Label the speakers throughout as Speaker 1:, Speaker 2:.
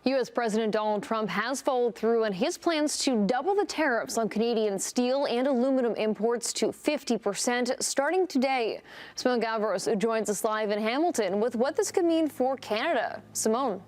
Speaker 1: U.S. President Donald Trump has followed through on his plans to double the tariffs on Canadian steel and aluminum imports to 50% starting today. Simone Gavros joins us live in Hamilton with what this could mean for Canada. Simone.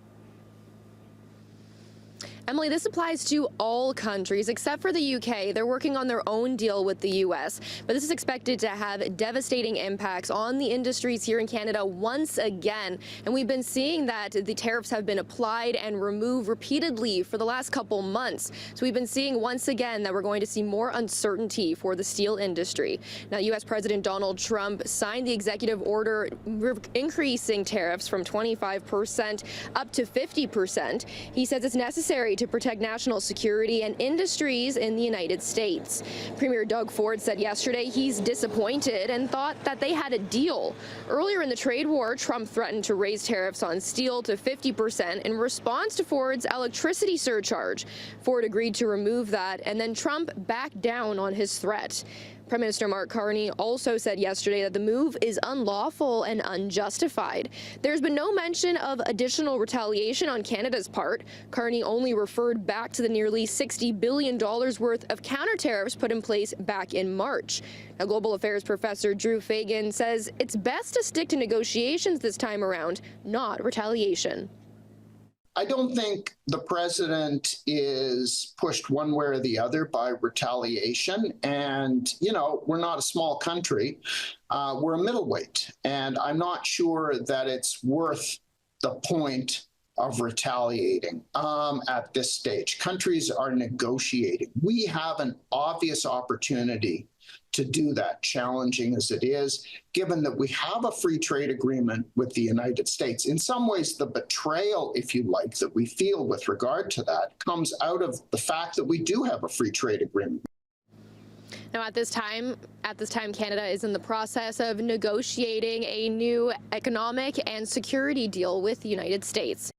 Speaker 2: Emily, this applies to all countries except for the UK. They're working on their own deal with the US, but this is expected to have devastating impacts on the industries here in Canada once again. And we've been seeing that the tariffs have been applied and removed repeatedly for the last couple months. So we've been seeing once again that we're going to see more uncertainty for the steel industry. Now, US President Donald Trump signed the executive order increasing tariffs from 25% up to 50%. He says it's necessary to protect national security and industries in the United States. Premier Doug Ford said yesterday he's disappointed and thought that they had a deal. Earlier in the trade war, Trump threatened to raise tariffs on steel to 50% in response to Ford's electricity surcharge. Ford agreed to remove that, and then Trump backed down on his threat. Prime Minister Mark Carney also said yesterday that the move is unlawful and unjustified. There's been no mention of additional retaliation on Canada's part. Carney only referred back to the nearly $60 billion worth of counter tariffs put in place back in March. Now, Global Affairs professor Drew Fagan says it's best to stick to negotiations this time around, not retaliation.
Speaker 3: I don't think the president is pushed one way or the other by retaliation. And, we're not a small country. We're a middleweight. And I'm not sure that it's worth the point of retaliating at this stage. Countries are negotiating. We have an obvious opportunity to do that, challenging as it is, given that we have a free trade agreement with the United States. In some ways, the betrayal, if you like, that we feel with regard to that comes out of the fact that we do have a free trade agreement.
Speaker 2: Now, at this time, Canada is in the process of negotiating a new economic and security deal with the United States.